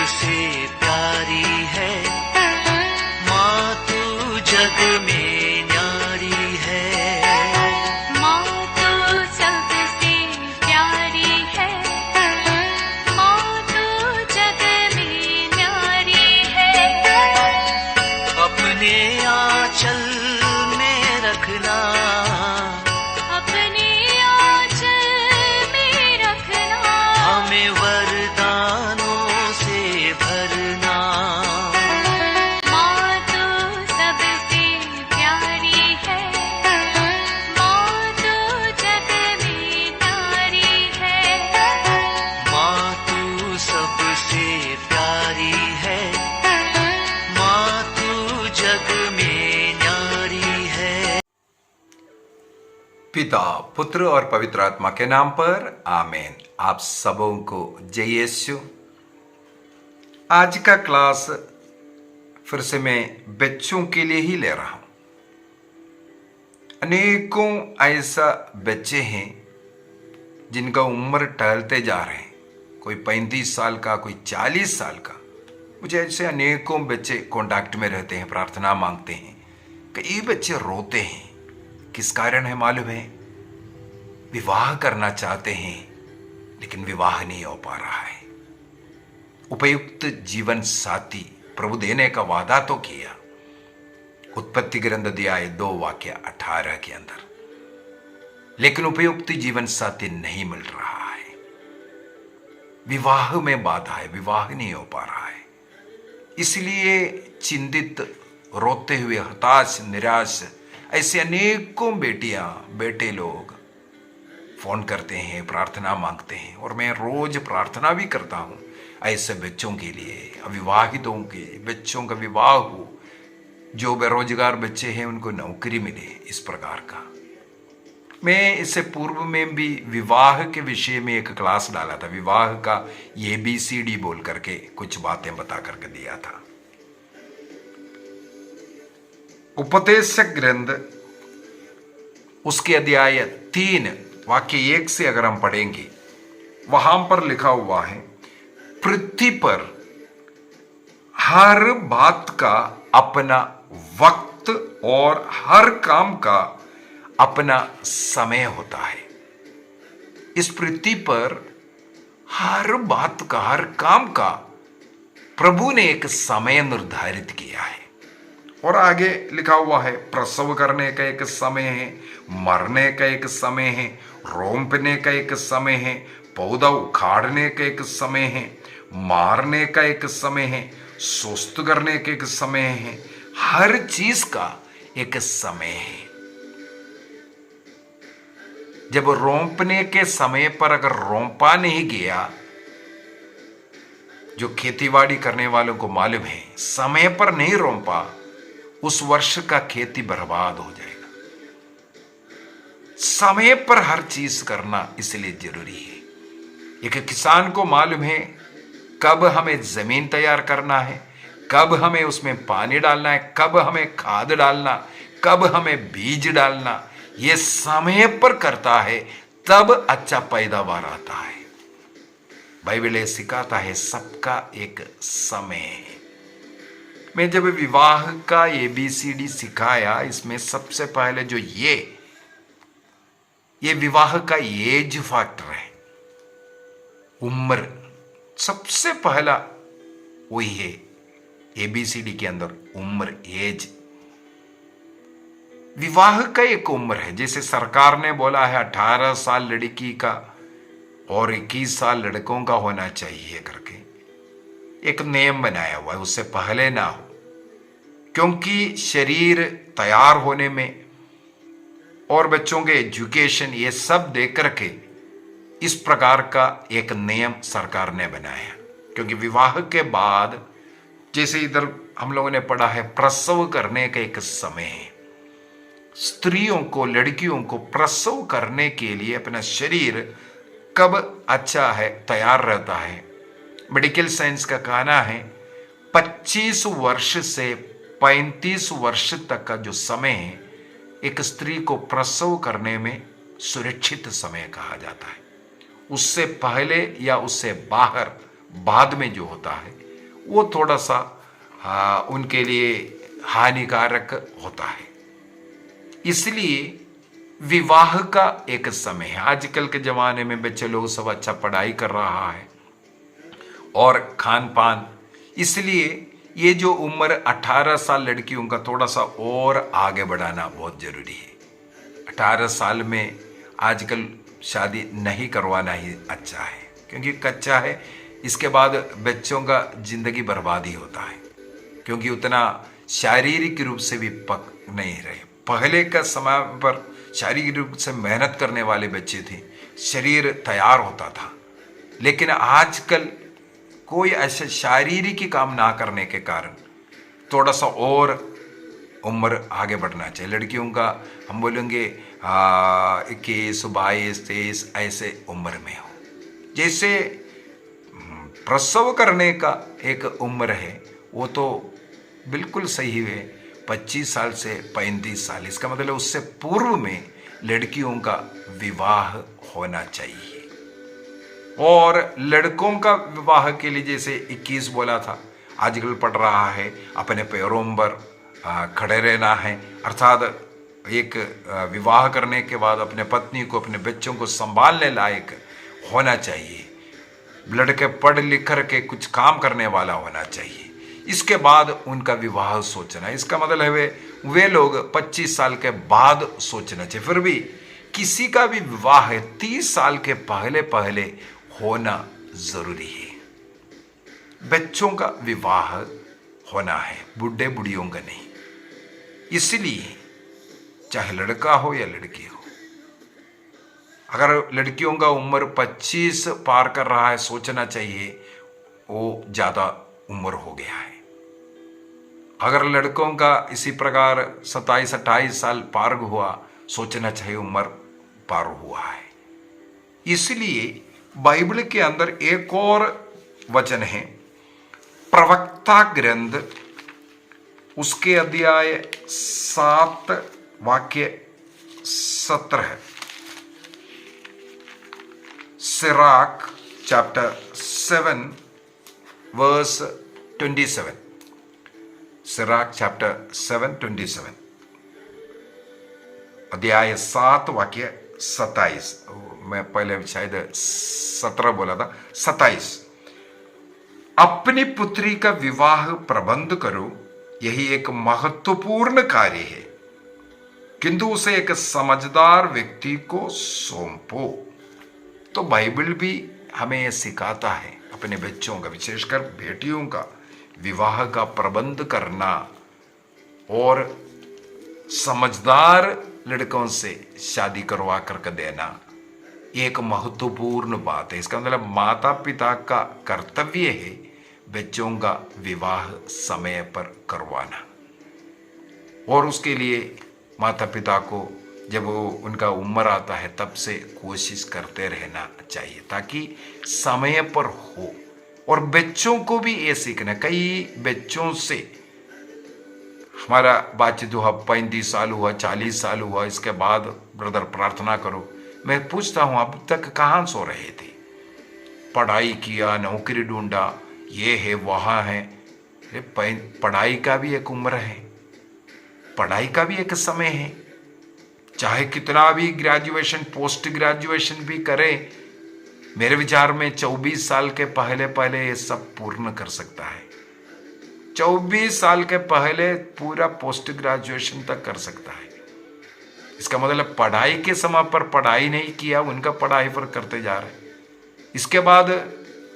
सबसे प्यारी है, माँ तू जग में न्यारी है। माँ तू सबसे प्यारी है, माँ तू जग में न्यारी है। अपने आंचल में रखना, अपने आंचल में रखना, हमें वरदानों से भरना। माँ तू सबसे प्यारी है, माँ तू जग में न्यारी है। माँ तू सबसे प्यारी है, माँ तू जग में न्यारी है। पिता, पुत्र और पवित्र आत्मा के नाम पर आमीन। आप सबों को जय यीशु। आज का क्लास फिर से मैं बच्चों के लिए ही ले रहा हूं। अनेकों ऐसा बच्चे हैं जिनका उम्र टहलते जा रहे हैं, कोई 35 साल का, कोई 40 साल का। मुझे ऐसे अनेकों बच्चे कांटेक्ट में रहते हैं, प्रार्थना मांगते हैं। कई बच्चे रोते हैं। किस कारण है मालूम है? विवाह करना चाहते हैं लेकिन विवाह नहीं हो पा रहा है। उपयुक्त जीवन साथी प्रभु देने का वादा तो किया, उत्पत्ति ग्रंथ अध्याय 2 वाक्य 18 के अंदर, लेकिन उपयुक्त जीवन साथी नहीं मिल रहा है। विवाह में बाधा है, विवाह नहीं हो पा रहा है। इसलिए चिंतित, रोते हुए, हताश, निराश ऐसे अनेकों बेटियां, बेटे लोग फोन करते हैं, प्रार्थना मांगते हैं। और मैं रोज प्रार्थना भी करता हूं ऐसे बच्चों के लिए, अविवाहितों के बच्चों का विवाह हो, जो बेरोजगार बच्चे हैं उनको नौकरी मिले, इस प्रकार का। मैं इससे पूर्व में भी विवाह के विषय में एक क्लास डाला था, विवाह का ABCD बोल करके कुछ बातें बता करके दिया था। उपदेश ग्रंथ उसके अध्याय 3 वाक्य 1 से अगर हम पढ़ेंगे, वहां पर लिखा हुआ है, पृथ्वी पर हर बात का अपना वक्त और हर काम का अपना समय होता है। इस पृथ्वी पर हर बात का, हर काम का प्रभु ने एक समय निर्धारित किया है। और आगे लिखा हुआ है, प्रसव करने का एक समय है, मरने का एक समय है, रोंपने का एक समय है, पौधा उखाड़ने का एक समय है, मारने का एक समय है, स्वस्थ करने का एक समय है। हर चीज का एक समय है। जब रोंपने के समय पर अगर रोंपा नहीं गया, जो खेतीबाड़ी करने वालों को मालूम है, समय पर नहीं रोंपा, उस वर्ष का खेती बर्बाद हो जाएगा। समय पर हर चीज करना इसलिए जरूरी है। एक किसान को मालूम है कब हमें जमीन तैयार करना है, कब हमें उसमें पानी डालना है, कब हमें खाद डालना, कब हमें बीज डालना। यह समय पर करता है, तब अच्छा पैदावार आता है। बाइबल ये सिखाता है सबका एक समय है। मैं जब विवाह का ABCD सिखाया, इसमें सबसे पहले जो ये विवाह का एज फैक्टर है, उम्र सबसे पहला वही है। ABCD के अंदर उम्र, एज, विवाह का एक उम्र है। जैसे सरकार ने बोला है 18 साल लड़की का और 21 साल लड़कों का होना चाहिए करके एक नियम बनाया हुआ है, उससे पहले ना हो, क्योंकि शरीर तैयार होने में और बच्चों के एजुकेशन, ये सब देख करके इस प्रकार का एक नियम सरकार ने बनाया। क्योंकि विवाह के बाद, जैसे इधर हम लोगों ने पढ़ा है, प्रसव करने का एक समय है। स्त्रियों को, लड़कियों को प्रसव करने के लिए अपना शरीर कब अच्छा है, तैयार रहता है। मेडिकल साइंस का कहना है 25 वर्ष से 35 वर्ष तक का जो समय है, एक स्त्री को प्रसव करने में सुरक्षित समय कहा जाता है। उससे पहले या उससे बाहर, बाद में जो होता है, वो थोड़ा सा उनके लिए हानिकारक होता है। इसलिए विवाह का एक समय है। आजकल के ज़माने में बच्चे लोग सब अच्छा पढ़ाई कर रहा है और खान पान, इसलिए ये जो उम्र 18 साल लड़कियों का थोड़ा सा और आगे बढ़ाना बहुत ज़रूरी है। 18 साल में आजकल शादी नहीं करवाना ही अच्छा है, क्योंकि कच्चा है। इसके बाद बच्चों का ज़िंदगी बर्बाद ही होता है, क्योंकि उतना शारीरिक रूप से भी पक नहीं रहे। पहले का समय पर शारीरिक रूप से मेहनत करने वाले बच्चे थे, शरीर तैयार होता था। लेकिन आजकल कोई ऐसे शारीरिक काम ना करने के कारण थोड़ा सा और उम्र आगे बढ़ना चाहिए। लड़कियों का हम बोलेंगे 21, 22, 23 ऐसे उम्र में हो। जैसे प्रसव करने का एक उम्र है, वो तो बिल्कुल सही है, 25 साल से 35 साल। इसका मतलब उससे पूर्व में लड़कियों का विवाह होना चाहिए। और लड़कों का विवाह के लिए जैसे 21 बोला था, आजकल पढ़ रहा है अपने पैरों पर खड़े रहना है, अर्थात एक विवाह करने के बाद अपने पत्नी को, अपने बच्चों को संभालने लायक होना चाहिए। लड़के पढ़ लिख कर के कुछ काम करने वाला होना चाहिए। इसके बाद उनका विवाह सोचना, इसका मतलब है वे लोग 25 साल के बाद सोचना चाहिए। फिर भी किसी का भी विवाह है 30 साल के पहले पहले होना जरूरी है। बच्चों का विवाह होना है, बुढ़े बुढ़ियों का नहीं। इसलिए चाहे लड़का हो या लड़की हो, अगर लड़कियों का उम्र 25 पार कर रहा है, सोचना चाहिए वो ज़्यादा उम्र हो गया है। अगर लड़कों का इसी प्रकार 27-28 साल पार हुआ, सोचना चाहिए उम्र पार हुआ है। इसलिए बाइबल के अंदर एक और वचन है, प्रवक्ता ग्रंथ उसके अध्याय 7 वाक्य 17, Sirach chapter 7 verse 27, Sirach chapter 7:27, अध्याय 7 वाक्य 27, मैं पहले शायद 17 बोला था, 27। अपनी पुत्री का विवाह प्रबंध करो, यही एक महत्वपूर्ण कार्य है, किंतु उसे एक समझदार व्यक्ति को सौंपो। तो बाइबल भी हमें यह सिखाता है अपने बच्चों का, विशेषकर बेटियों का विवाह का प्रबंध करना और समझदार लड़कों से शादी करवा कर देना एक महत्वपूर्ण बात है। इसका मतलब माता पिता का कर्तव्य है बच्चों का विवाह समय पर करवाना, और उसके लिए माता पिता को जब वो उनका उम्र आता है तब से कोशिश करते रहना चाहिए ताकि समय पर हो। और बच्चों को भी ये सीखना, कई बच्चों से हमारा बातचीत हुआ, 35 साल हुआ, 40 साल हुआ, इसके बाद ब्रदर प्रार्थना करो। मैं पूछता हूँ अब तक कहाँ सो रहे थे? पढ़ाई किया, नौकरी ढूंढा, ये है वहाँ है। पढ़ाई का भी एक उम्र है, पढ़ाई का भी एक समय है। चाहे कितना भी ग्रेजुएशन पोस्ट ग्रेजुएशन भी करें, मेरे विचार में 24 साल के पहले पहले ये सब पूर्ण कर सकता है। 24 साल के पहले पूरा पोस्ट ग्रेजुएशन तक कर सकता है। इसका मतलब पढ़ाई के समय पर पढ़ाई नहीं किया, उनका पढ़ाई पर करते जा रहे। इसके बाद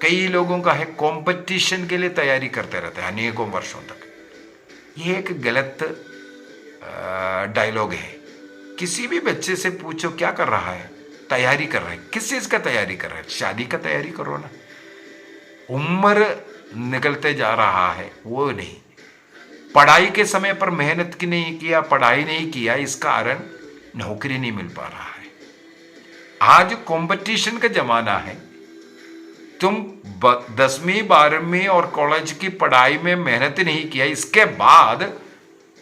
कई लोगों का है कंपटीशन के लिए तैयारी करते रहते हैं अनेकों वर्षों तक। ये एक गलत डायलॉग है। किसी भी बच्चे से पूछो क्या कर रहा है? तैयारी कर रहा है। किस चीज का तैयारी कर रहा है? शादी का तैयारी करो ना। उम्र निकलते जा रहा है वो नहीं। पढ़ाई के समय पर मेहनत की नहीं किया, पढ़ाई नहीं किया, इस कारण नौकरी नहीं मिल पा रहा है। आज कंपटीशन का जमाना है। तुम 10वीं 12वीं और कॉलेज की पढ़ाई में मेहनत नहीं किया, इसके बाद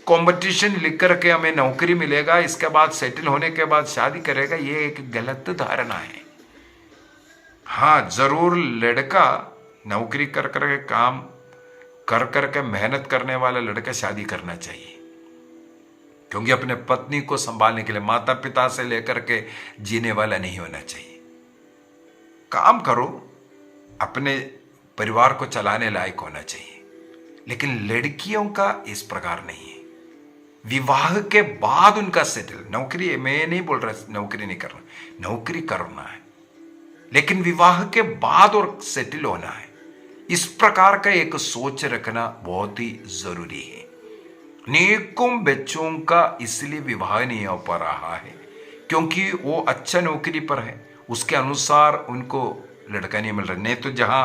कंपटीशन लिख करके हमें नौकरी मिलेगा, इसके बाद सेटल होने के बाद शादी करेगा, ये एक गलत धारणा है। हाँ, जरूर लड़का नौकरी कर करके काम कर करके मेहनत करने वाला लड़का शादी करना चाहिए, क्योंकि अपने पत्नी को संभालने के लिए माता पिता से लेकर के जीने वाला नहीं होना चाहिए। काम करो, अपने परिवार को चलाने लायक होना चाहिए। लेकिन लड़कियों का इस प्रकार नहीं है। विवाह के बाद उनका सेटल, नौकरी, मैं नहीं बोल रहा नौकरी नहीं करना, नौकरी करना है, लेकिन विवाह के बाद और सेटल होना है। इस प्रकार का एक सोच रखना बहुत ही जरूरी है। अनेकों बच्चों का इसलिए विवाह नहीं हो पा रहा है क्योंकि वो अच्छा नौकरी पर है, उसके अनुसार उनको लड़का नहीं मिल रहा। नहीं तो जहां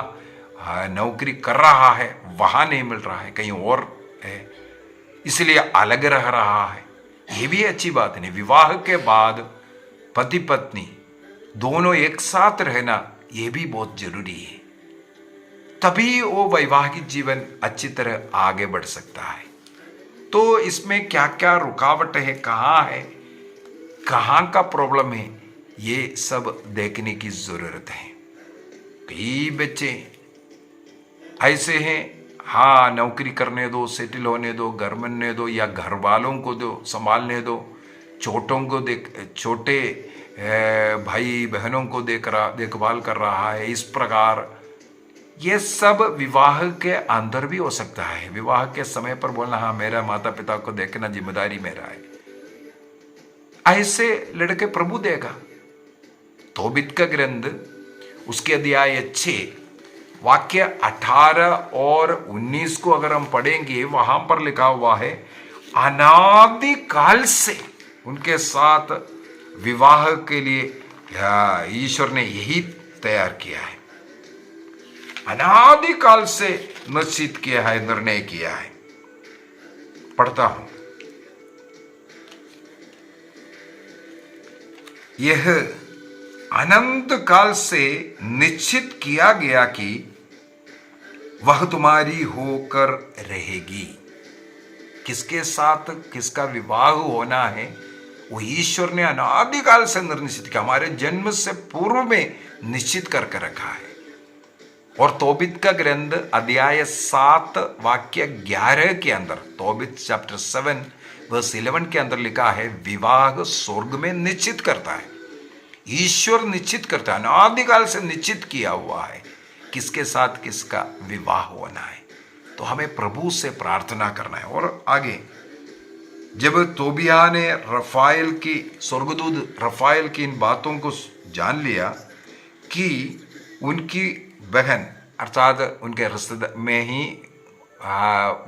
नौकरी कर रहा है वहां नहीं मिल रहा है, कहीं और है, इसलिए अलग रह रहा है। ये भी अच्छी बात नहीं। विवाह के बाद पति पत्नी दोनों एक साथ रहना ये भी बहुत जरूरी है, तभी वो वैवाहिक जीवन अच्छी तरह आगे बढ़ सकता है। तो इसमें क्या क्या रुकावट है, कहाँ का प्रॉब्लम है, ये सब देखने की जरूरत है। कई बच्चे ऐसे हैं, हाँ नौकरी करने दो, सेटल होने दो, घर बनने दो, या घर वालों को दो संभालने दो, छोटे भाई बहनों को देखभाल कर रहा है। इस प्रकार ये सब विवाह के अंदर भी हो सकता है। विवाह के समय पर बोलना, हाँ मेरा माता पिता को देखना जिम्मेदारी मेरा है, ऐसे लड़के प्रभु देगा। तोबित का ग्रंथ उसके अध्याय 6 वाक्य 18 और 19 को अगर हम पढ़ेंगे, वहां पर लिखा हुआ है, अनादि काल से उनके साथ विवाह के लिए ईश्वर ने यही तैयार किया है, अनादि काल से निश्चित किया है, निर्णय किया है। पढ़ता हूं, यह अनंत काल से निश्चित किया गया कि वह तुम्हारी होकर रहेगी। किसके साथ किसका विवाह होना है वो ईश्वर ने अनादिकाल से निश्चित किया, हमारे जन्म से पूर्व में निश्चित करके रखा है। और तोबित का ग्रंथ अध्याय 7 वाक्य 11 के अंदर, तोबित चैप्टर 7 वर्स 11 के अंदर लिखा है, विवाह स्वर्ग में निश्चित करता है, ईश्वर निश्चित करता है, अनादिकाल से निश्चित किया हुआ है किसके साथ किसका विवाह होना है। तो हमें प्रभु से प्रार्थना करना है। और आगे जब तोबिया ने रफाएल की, स्वर्गदूत रफाएल की इन बातों को जान लिया कि उनकी बहन अर्थात उनके रिश्तेदार में ही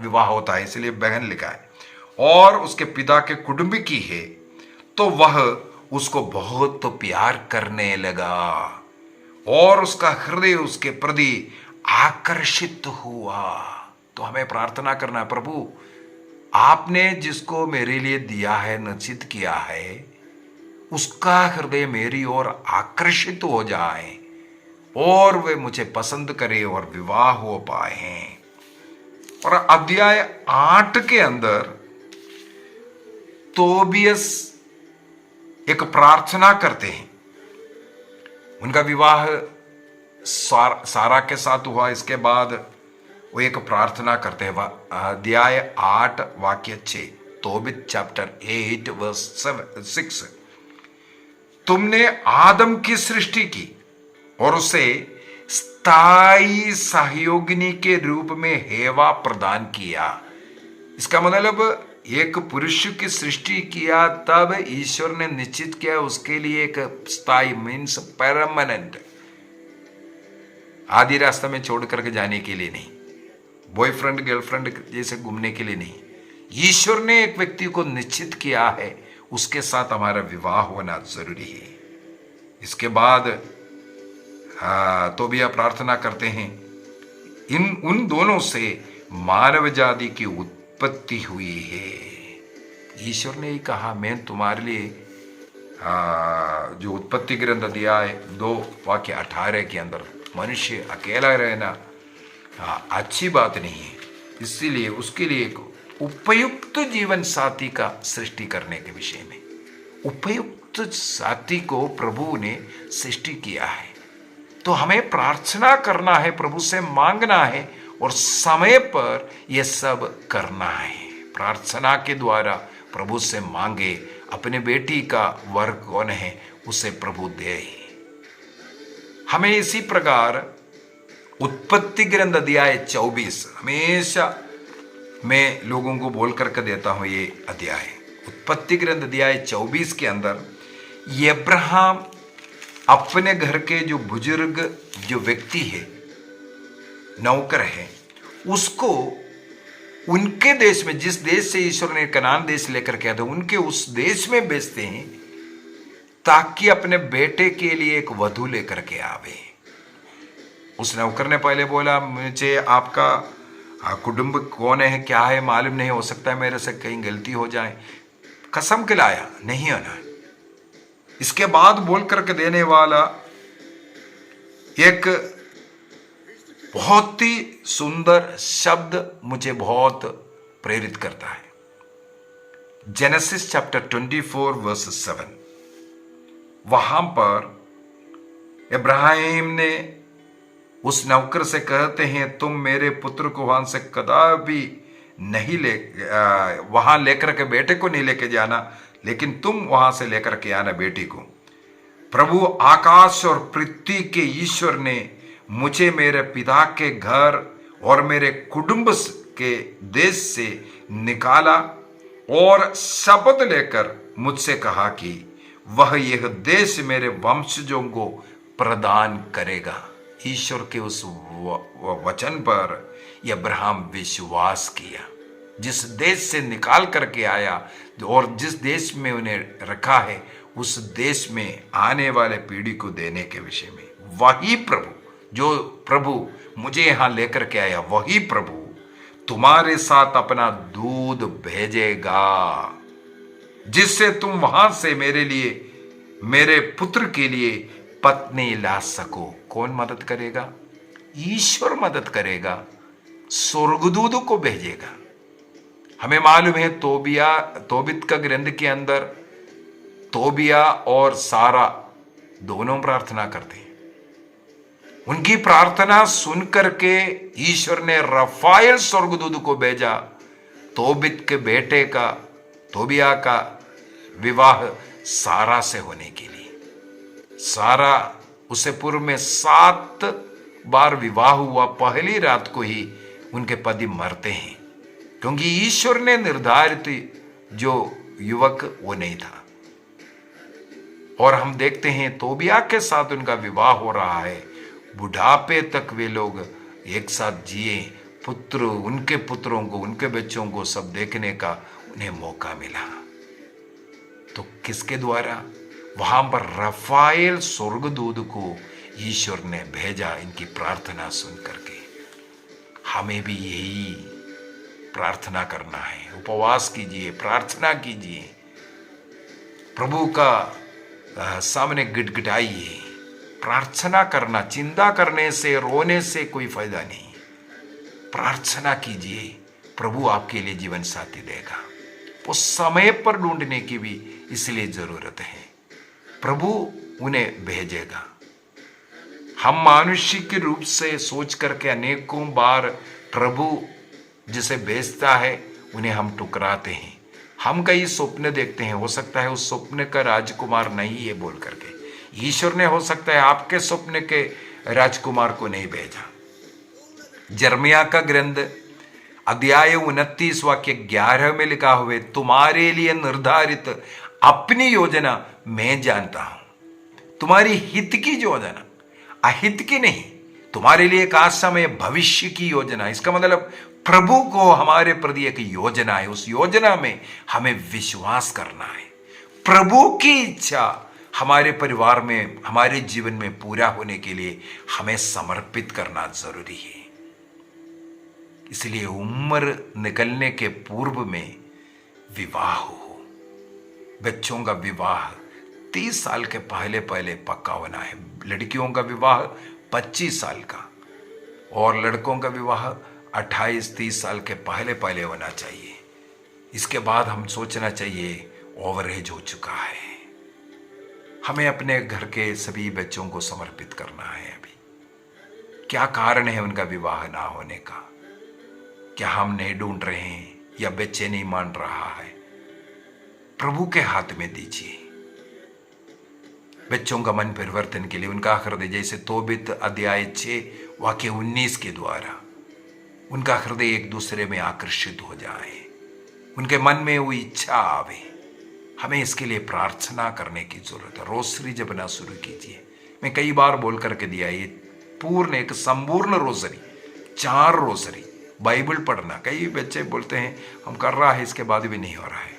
विवाह होता है, इसलिए बहन लिखा है, और उसके पिता के कुटुंब की है, तो वह उसको बहुत प्यार करने लगा और उसका हृदय उसके प्रति आकर्षित हुआ। तो हमें प्रार्थना करना, प्रभु आपने जिसको मेरे लिए दिया है, निश्चित किया है, उसका हृदय मेरी ओर आकर्षित हो जाए और वे मुझे पसंद करे और विवाह हो पाए। और अध्याय 8 के अंदर तोबियस एक प्रार्थना करते हैं। उनका विवाह सारा के साथ हुआ, इसके बाद वो एक प्रार्थना करते हैं। अध्याय 8 वाक्य 6, तोबित चैप्टर 8 वर्स 6, तुमने आदम की सृष्टि की और उसे स्थायी सहयोगिनी के रूप में हेवा प्रदान किया। इसका मतलब एक पुरुष की सृष्टि किया, तब ईश्वर ने निश्चित किया उसके लिए एक स्थायी मीन्स परमानेंट, आधी रास्ता में छोड़ करके जाने के लिए नहीं, बॉयफ्रेंड गर्लफ्रेंड जैसे घूमने के लिए नहीं। ईश्वर ने एक व्यक्ति को निश्चित किया है, उसके साथ हमारा विवाह होना जरूरी है। इसके बाद तोबिया प्रार्थना करते हैं, उन दोनों से मानव जाति की उत्पत्ति हुई है। ईश्वर ने ही कहा, मैं तुम्हारे लिए जो उत्पत्ति ग्रंथ अध्याय 2 वाक्य 18 के अंदर, मनुष्य अकेला रहना अच्छी बात नहीं है, इसीलिए उसके लिए एक उपयुक्त जीवन साथी का सृष्टि करने के विषय में, उपयुक्त साथी को प्रभु ने सृष्टि किया है। तो हमें प्रार्थना करना है, प्रभु से मांगना है, और समय पर यह सब करना है। प्रार्थना के द्वारा प्रभु से मांगे, अपने बेटी का वर कौन है उसे प्रभु दे। हमें इसी प्रकार उत्पत्ति ग्रंथ अध्याय 24 हमेशा मैं लोगों को बोल करके देता हूं। ये अध्याय उत्पत्ति ग्रंथ अध्याय 24 के अंदर अब्राहम अपने घर के जो बुजुर्ग जो व्यक्ति है, नौकर है, उसको उनके देश में, जिस देश से ईश्वर ने कनान देश लेकर के आया था, उनके उस देश में भेजते हैं ताकि अपने बेटे के लिए एक वधू लेकर के आवे। उस नौकर ने पहले बोला, मुझे आपका कुटुंब कौन है क्या है मालूम नहीं, हो सकता है मेरे से कहीं गलती हो जाए। कसम खिलाया नहीं आना। इसके बाद बोल करके देने वाला एक बहुत ही सुंदर शब्द मुझे बहुत प्रेरित करता है। Genesis chapter 24 verse 7। वहां पर इब्राहिम ने उस नौकर से कहते हैं, तुम मेरे पुत्र को वहां से कदापि नहीं वहां लेकर के बेटे को नहीं लेके जाना, लेकिन तुम वहां से लेकर के आना बेटी को। प्रभु आकाश और पृथ्वी के ईश्वर ने मुझे मेरे पिता के घर और मेरे कुटुंब के देश से निकाला और शपथ लेकर मुझसे कहा कि वह यह देश मेरे वंशजों को प्रदान करेगा। ईश्वर के उस वचन पर अब्राहम विश्वास किया। जिस देश से निकाल करके आया और जिस देश में उन्हें रखा है, उस देश में आने वाले पीढ़ी को देने के विषय में वही प्रभु, जो प्रभु मुझे यहां लेकर के आया, वही प्रभु तुम्हारे साथ अपना दूध भेजेगा, जिससे तुम वहां से मेरे लिए, मेरे पुत्र के लिए पत्नी ला सको। कौन मदद करेगा? ईश्वर मदद करेगा, स्वर्गदूत को भेजेगा। हमें मालूम है तोबित का ग्रंथ के अंदर तोबिया और सारा दोनों प्रार्थना करते हैं। उनकी प्रार्थना सुन करके ईश्वर ने रफाएल स्वर्गदूत को भेजा तोबित के बेटे का, तोबिया का विवाह सारा से होने के लिए। सारा उससे पूर्व में 7 बार विवाह हुआ, पहली रात को ही उनके पति मरते हैं, क्योंकि ईश्वर ने निर्धारित जो युवक वो नहीं था। और हम देखते हैं तोबिया के साथ उनका विवाह हो रहा है, बुढ़ापे तक वे लोग एक साथ जिए। पुत्र, उनके पुत्रों को, उनके बच्चों को सब देखने का उन्हें मौका मिला। तो किसके द्वारा? वहां पर रफाएल स्वर्गदूत को ईश्वर ने भेजा इनकी प्रार्थना सुन करके। हमें भी यही प्रार्थना करना है। उपवास कीजिए, प्रार्थना कीजिए, प्रभु का सामने गिड़गिड़ाइए। प्रार्थना करना, चिंता करने से, रोने से कोई फायदा नहीं। प्रार्थना कीजिए, प्रभु आपके लिए जीवन साथी देगा। वो समय पर ढूंढने की भी इसलिए जरूरत है, प्रभु उन्हें भेजेगा। हम मानुषिक रूप से सोच करके अनेकों बार प्रभु जिसे भेजता है उन्हें हम ठुकराते हैं। हम कई स्वप्न देखते हैं, हो सकता है उस स्वप्न का राजकुमार नहीं है बोल करके। ईश्वर ने हो सकता है आपके स्वप्न के राजकुमार को नहीं भेजा। जर्मिया का ग्रंथ अध्याय 29 वाक्य 11 में लिखा हुए, तुम्हारे लिए निर्धारित अपनी योजना मैं जानता हूं। तुम्हारी हित की योजना, अहित की नहीं। तुम्हारे लिए एक आशामय भविष्य की योजना। इसका मतलब प्रभु को हमारे प्रति एक योजना है। उस योजना में हमें विश्वास करना है। प्रभु की इच्छा हमारे परिवार में, हमारे जीवन में पूरा होने के लिए हमें समर्पित करना जरूरी है। इसलिए उम्र निकलने के पूर्व में विवाह हो। बच्चों का विवाह 30 साल के पहले पहले पक्का होना है। लड़कियों का विवाह 25 साल का और लड़कों का विवाह 28-30 साल के पहले पहले होना चाहिए। इसके बाद हम सोचना चाहिए ओवरेज हो चुका है। हमें अपने घर के सभी बच्चों को समर्पित करना है। अभी क्या कारण है उनका विवाह ना होने का? क्या हम नहीं ढूंढ रहे हैं या बच्चे नहीं मान रहा है? प्रभु के हाथ में दीजिए बच्चों का मन परिवर्तन के लिए, उनका हृदय जैसे तोबित अध्याय 6 वाक्य 19 के द्वारा उनका हृदय एक दूसरे में आकर्षित हो जाए, उनके मन में वो इच्छा आवे। हमें इसके लिए प्रार्थना करने की जरूरत है। रोसरी जपना शुरू कीजिए। मैं कई बार बोल करके दिया, ये पूर्ण एक संपूर्ण रोसरी, 4 रोसरी, बाइबल पढ़ना। कई बच्चे बोलते हैं हम कर रहा है, इसके बाद भी नहीं हो रहा है।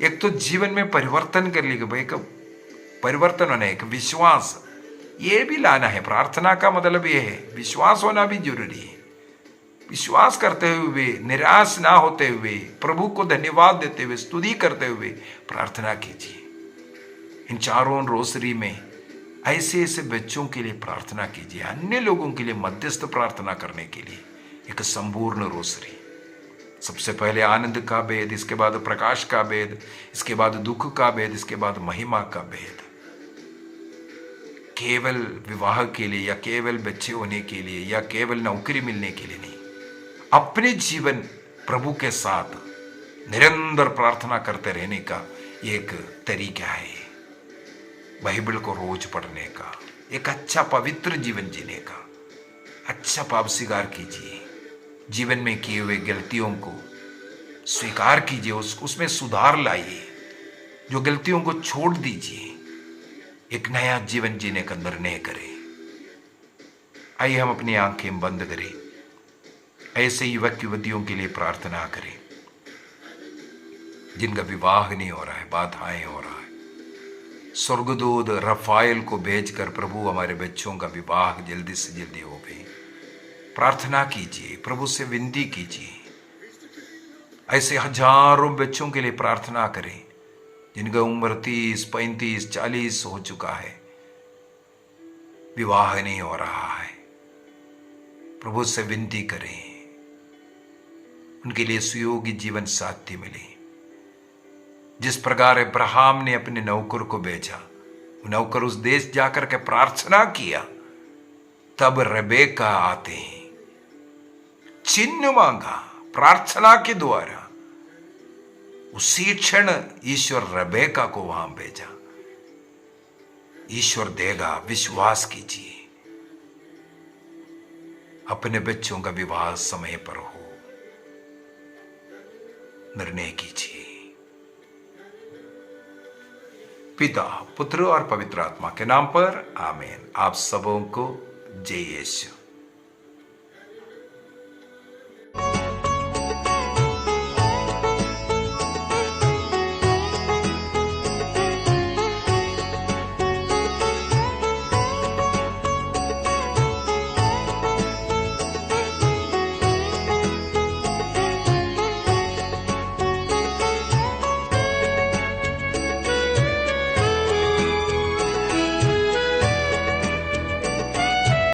एक तो जीवन में परिवर्तन कर लीजिए भाई, परिवर्तन होना, एक विश्वास ये भी लाना है। प्रार्थना का मतलब ये है, विश्वास होना भी जरूरी है। विश्वास करते हुए, निराश ना होते हुए, प्रभु को धन्यवाद देते हुए, स्तुति करते हुए प्रार्थना कीजिए। इन 4 रोसरी में ऐसे ऐसे बच्चों के लिए प्रार्थना कीजिए, अन्य लोगों के लिए मध्यस्थ प्रार्थना करने के लिए एक संपूर्ण रोसरी। सबसे पहले आनंद का भेद, इसके बाद प्रकाश का भेद, इसके बाद दुख का भेद, इसके बाद महिमा का भेद। केवल विवाह के लिए या केवल बच्चे होने के लिए या केवल नौकरी मिलने के लिए नहीं, अपने जीवन प्रभु के साथ निरंतर प्रार्थना करते रहने का एक तरीका है। बाइबल को रोज पढ़ने का, एक अच्छा पवित्र जीवन जीने का। अच्छा पाप स्वीकार कीजिए, जीवन में किए हुए गलतियों को स्वीकार कीजिए, उसमें सुधार लाइए, जो गलतियों को छोड़ दीजिए, एक नया जीवन जीने का निर्णय करें। आइए हम अपनी आंखें बंद करें, ऐसे युवक युवतियों के लिए प्रार्थना करें जिनका विवाह नहीं हो रहा है, बाधाएं हो रहा है। स्वर्गदूत रफाएल को भेजकर प्रभु हमारे बच्चों का विवाह जल्दी से जल्दी हो गए। प्रार्थना कीजिए, प्रभु से विनती कीजिए। ऐसे हजारों बच्चों के लिए प्रार्थना करें जिनका उम्र 30, 35, 40 हो चुका है, विवाह नहीं हो रहा है। प्रभु से विनती करें उनके लिए सुयोग्य जीवन साथी मिले। जिस प्रकार अब्राहम ने अपने नौकर को भेजा, वो नौकर उस देश जाकर के प्रार्थना किया, तब रेबेका आते हैं, चिन्ह मांगा प्रार्थना के द्वारा। उसी क्षण ईश्वर रेबेका को वहां भेजा। ईश्वर देगा, विश्वास कीजिए। अपने बच्चों का विवाह समय पर हो, निर्णय कीजिए। पिता, पुत्र और पवित्र आत्मा के नाम पर आमीन। आप सबों को जय यीशु।